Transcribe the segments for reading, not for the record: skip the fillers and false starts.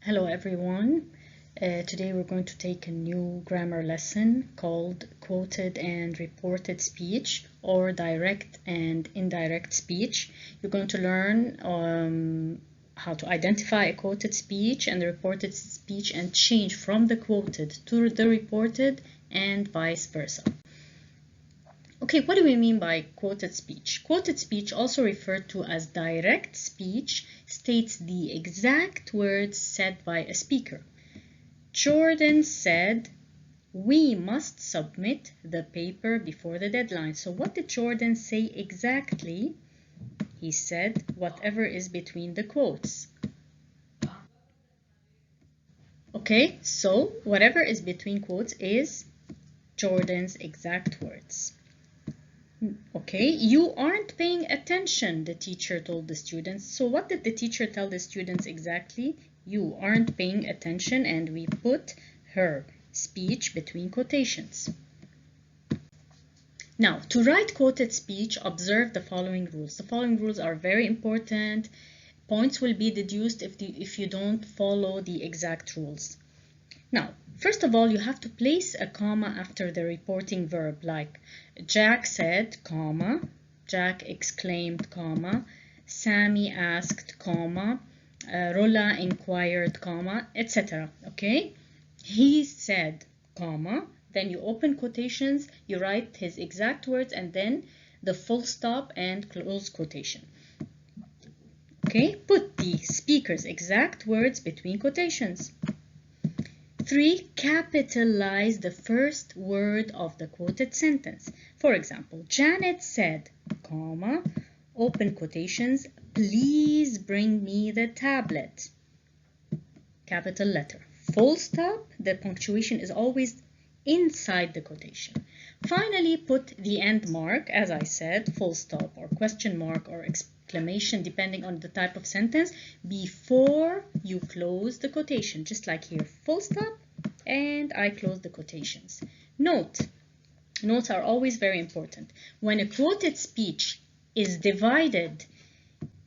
Hello everyone. Today we're going to take a new grammar lesson called quoted and reported speech or direct and indirect speech. You're going to learn how to identify a quoted speech and the reported speech and change from the quoted to the reported and vice versa. Okay, what do we mean by quoted speech? Quoted speech, also referred to as direct speech, states the exact words said by a speaker. Jordan said, "We must submit the paper before the deadline." So what did Jordan say exactly? He said whatever is between the quotes. Okay, so whatever is between quotes is Jordan's exact words. Okay, you aren't paying attention, the teacher told the students. So what did the teacher tell the students exactly? You aren't paying attention, and we put her speech between quotations. Now, to write quoted speech, observe the following rules. The following rules are very important. Points will be deduced if you don't follow the exact rules. Now, first of all, you have to place a comma after the reporting verb, like Jack said, comma, Jack exclaimed, comma, Sammy asked, comma, Rolla inquired, comma, etc. Okay? He said, comma, then you open quotations, you write his exact words, and then the full stop and close quotation. Okay? Put the speaker's exact words between quotations. 3. Capitalize the first word of the quoted sentence. For example, Janet said, comma, open quotations, please bring me the tablet. Capital letter. Full stop, the punctuation is always inside the quotation. Finally, put the end mark, as I said, full stop or question mark or exclamation, depending on the type of sentence, before you close the quotation, just like here, full stop, and I close the quotations. Notes are always very important. When a quoted speech is divided,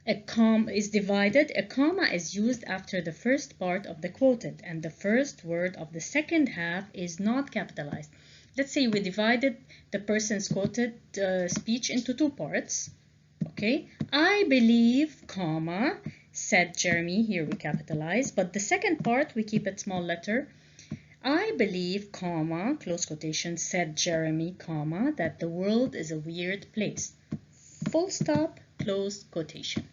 a comma is used after the first part of the quoted, and the first word of the second half is not capitalized. Let's say we divided the person's quoted speech into two parts. Okay, I believe, comma, said Jeremy. Here we capitalize, but the second part we keep it small letter. I believe, comma, close quotation, said Jeremy, comma, that the world is a weird place. Full stop, close quotation.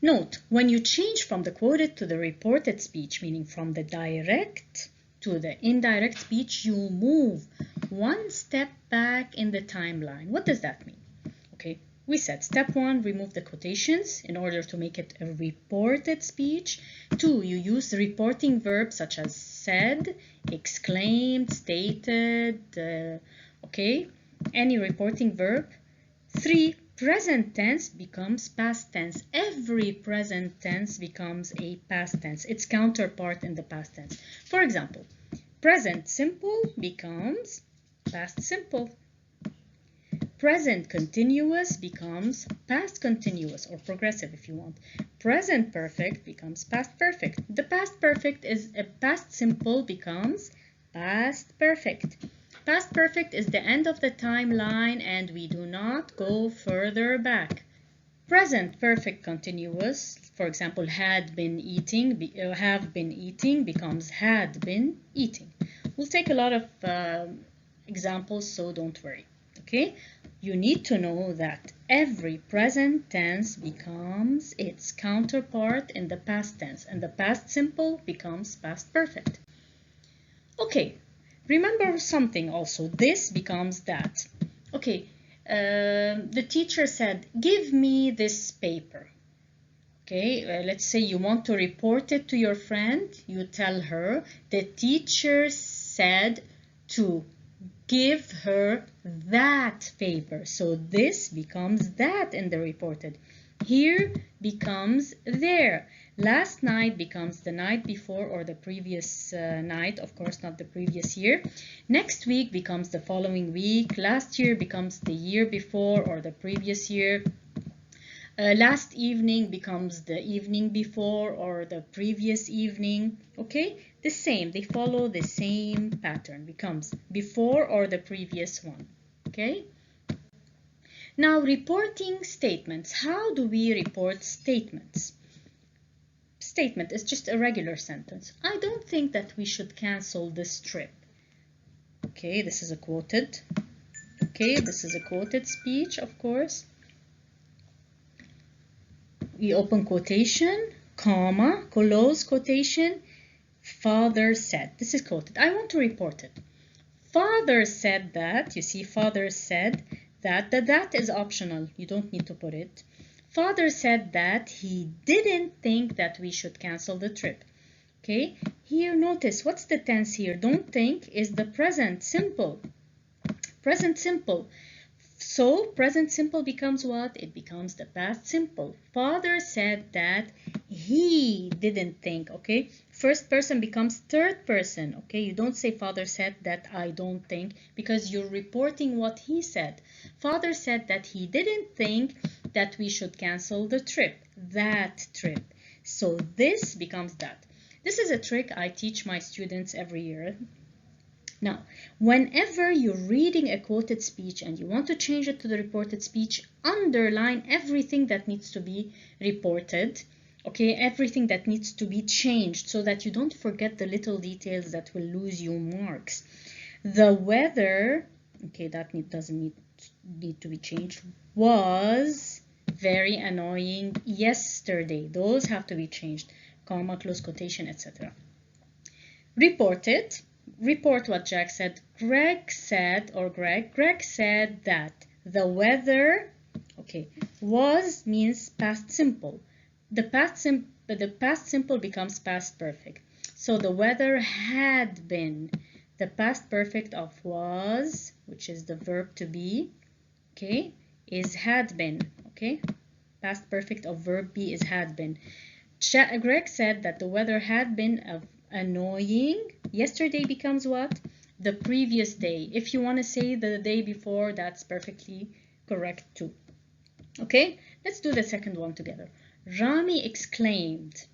Note, when you change from the quoted to the reported speech, meaning from the direct to the indirect speech, you move one step back in the timeline. What does that mean? Okay, we said step 1, remove the quotations in order to make it a reported speech. 2, you use the reporting verbs such as said, exclaimed, stated, okay, any reporting verb. 3, present tense becomes past tense. Every present tense becomes a past tense. Its counterpart in the past tense. For example, present simple becomes past simple. Present continuous becomes past continuous, or progressive if you want. Present perfect becomes past perfect. The past perfect is a past simple becomes past perfect. Past perfect is the end of the timeline and we do not go further back. Present perfect continuous, for example, had been eating, have been eating becomes had been eating. We'll take a lot of examples, so don't worry. Okay? You need to know that every present tense becomes its counterpart in the past tense, and the past simple becomes past perfect. Okay, remember something also. This becomes that. Okay, the teacher said, give me this paper. Okay, let's say you want to report it to your friend. You tell her, the teacher said to give her that paper. So this becomes that in the reported. Here becomes there. Last night becomes the night before or the previous night, of course not the previous year. Next week becomes the following week. Last year becomes the year before or the previous year. Last evening becomes the evening before or the previous evening. Okay, the same, they follow the same pattern, becomes before or the previous one. Okay, now reporting statements. How do we report statements? Statement is just a regular sentence. I don't think that we should cancel this trip. Okay, this is a quoted. Okay, this is a quoted speech, of course. We open quotation, comma, close quotation, father said. This is quoted. I want to report it. Father said that, you see, father said that, that is optional. You don't need to put it. Father said that he didn't think that we should cancel the trip. Okay, here notice, what's the tense here? Don't think is the present simple. Present simple. So present simple becomes what? It becomes the past simple. Father said that he didn't think. Okay, first person becomes third person. Okay, you don't say father said that I don't think, because you're reporting what he said. Father said that he didn't think that we should cancel the trip, that trip. So this becomes that. This is a trick I teach my students every year. Now, whenever you're reading a quoted speech and you want to change it to the reported speech, underline everything that needs to be reported, okay, everything that needs to be changed, so that you don't forget the little details that will lose you marks. The weather, okay, that doesn't need to be changed, was very annoying yesterday. Those have to be changed, comma, close quotation, etc. Reported. Report what Jack said. Greg said that the weather, okay, was means past simple. The past simple becomes past perfect. So the weather had been. The past perfect of was, which is the verb to be, okay, is had been. Okay, past perfect of verb be is had been. Greg said that the weather had been annoying. Yesterday becomes what? The previous day. If you want to say the day before, that's perfectly correct too. Okay, let's do the second one together. Rami exclaimed,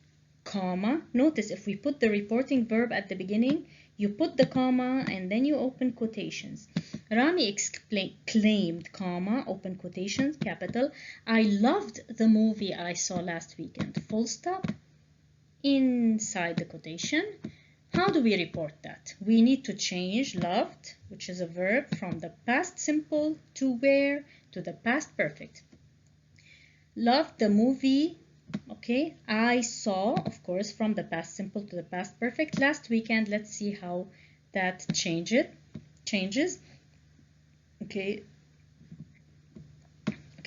comma. Notice if we put the reporting verb at the beginning, you put the comma and then you open quotations. Rami exclaimed, comma, open quotations, capital, I loved the movie I saw last weekend, full stop, inside the quotation. How do we report that? We need to change loved, which is a verb, from the past simple to where? To the past perfect. Loved the movie, okay, I saw, of course, from the past simple to the past perfect last weekend. Let's see how that changes. Okay,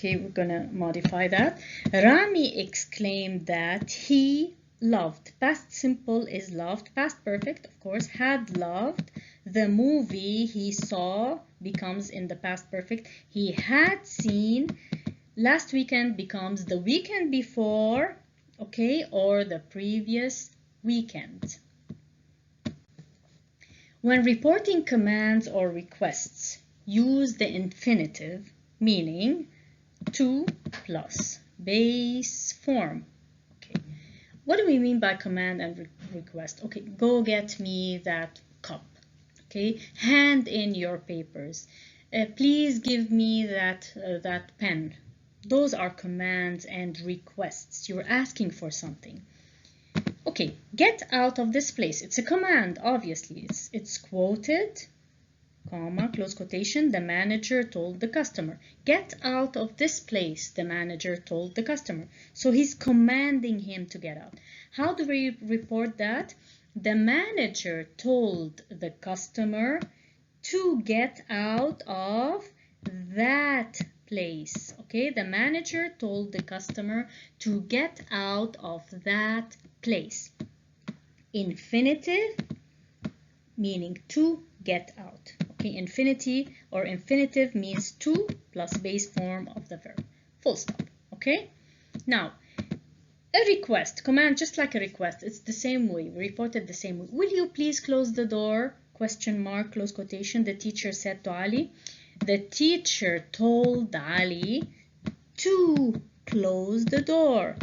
we're gonna modify that. Rami exclaimed that he loved. Past simple is loved. Past perfect, of course, had loved. The movie he saw becomes in the past perfect. He had seen. Last weekend becomes the weekend before, okay, or the previous weekend. When reporting commands or requests, use the infinitive, meaning to plus base form. Okay, what do we mean by command and request? Okay, go get me that cup. Okay, hand in your papers. Please give me that pen. Those are commands and requests. You're asking for something. Okay, get out of this place. It's a command, obviously. It's quoted, comma, close quotation, the manager told the customer. Get out of this place, the manager told the customer. So he's commanding him to get out. How do we report that? The manager told the customer to get out of that place. Okay, the manager told the customer to get out of that place. Infinitive, meaning to get out. Okay, infinity or infinitive means to plus base form of the verb. Full stop. Okay, now a request, command, just like a request, it's the same way, we report it the same way. Will you please close the door? Question mark, close quotation, the teacher said to Ali. The teacher told Ali to close the door.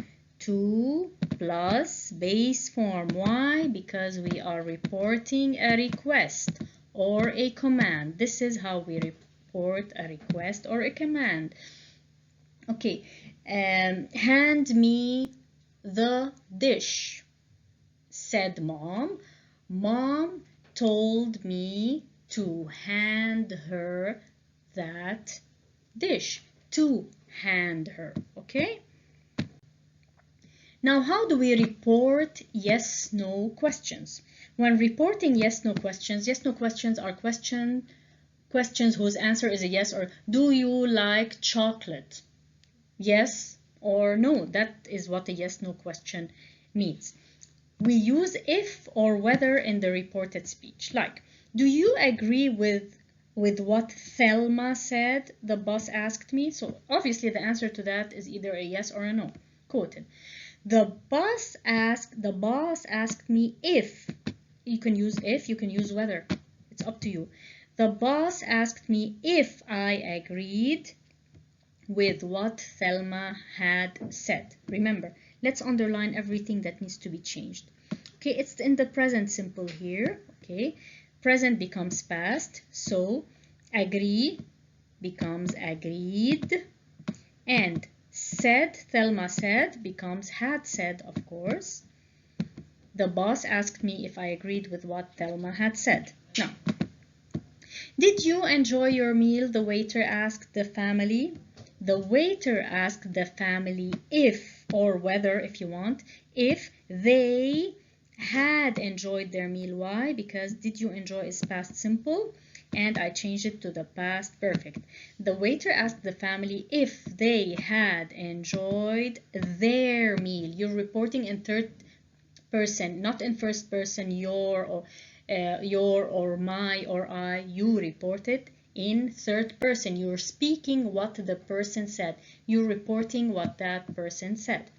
To plus base form. Why? Because we are reporting a request or a command. This is how we report a request or a command. Okay, hand me the dish, said Mom. Mom told me to hand her that dish. To hand her, okay? Now, how do we report yes-no questions? When reporting yes-no questions are questions whose answer is a yes or do you like chocolate? Yes or no. That is what a yes-no question means. We use if or whether in the reported speech. Like, do you agree with what Thelma said? The boss asked me. So obviously the answer to that is either a yes or a no. Quoted. The boss asked me if. You can use if, you can use whether. It's up to you. The boss asked me if I agreed with what Thelma had said. Remember, let's underline everything that needs to be changed. Okay, it's in the present simple here. Okay, present becomes past, so agree becomes agreed, and said, Thelma said, becomes had said, of course. The boss asked me if I agreed with what Thelma had said. Now, did you enjoy your meal? The waiter asked the family. The waiter asked the family if, or whether, if you want, if they had enjoyed their meal. Why? Because did you enjoy is past simple, and I changed it to the past perfect. The waiter asked the family if they had enjoyed their meal. You're reporting in third person, not in first person, your or my or I. You report it in third person. You're speaking what the person said. You're reporting what that person said.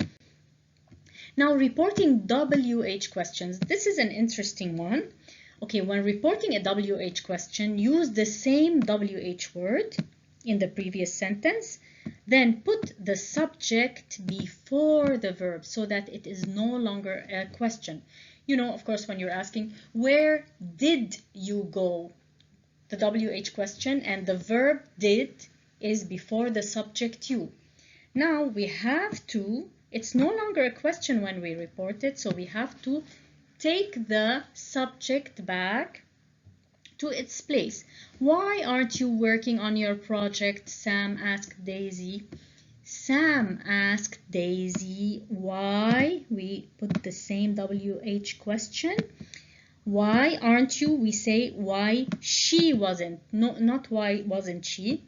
Now, reporting WH questions. This is an interesting one. Okay, when reporting a WH question, use the same WH word in the previous sentence, then put the subject before the verb so that it is no longer a question. You know, of course, when you're asking, where did you go? The WH question and the verb did is before the subject you. Now we have to, it's no longer a question when we report it, so we have to take the subject back to its place. Why aren't you working on your project? Sam asked Daisy. Sam asked Daisy why. We put the same WH question. Why aren't you? We say why she wasn't. No, not why wasn't she,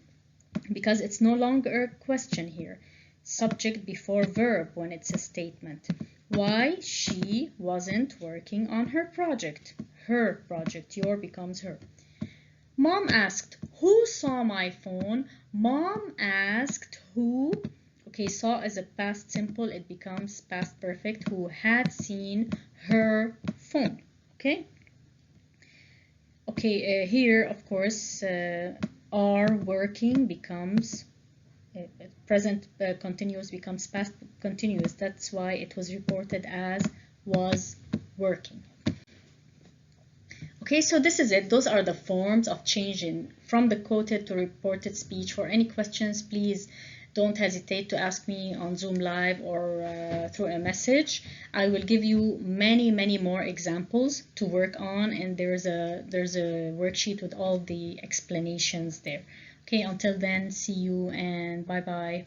because it's no longer a question here. Subject before verb when it's a statement. Why she wasn't working on her project. Her project. Your becomes her. Mom asked, who saw my phone? Mom asked who. Okay, saw is a past simple. It becomes past perfect. Who had seen her phone. Okay. Okay, here, of course, are working becomes present continuous becomes past continuous. That's why it was reported as was working. Okay, so this is it. Those are the forms of changing from the quoted to reported speech. For any questions, please don't hesitate to ask me on Zoom Live or through a message. I will give you many more examples to work on, and there's a worksheet with all the explanations there. Okay, until then, see you and bye-bye.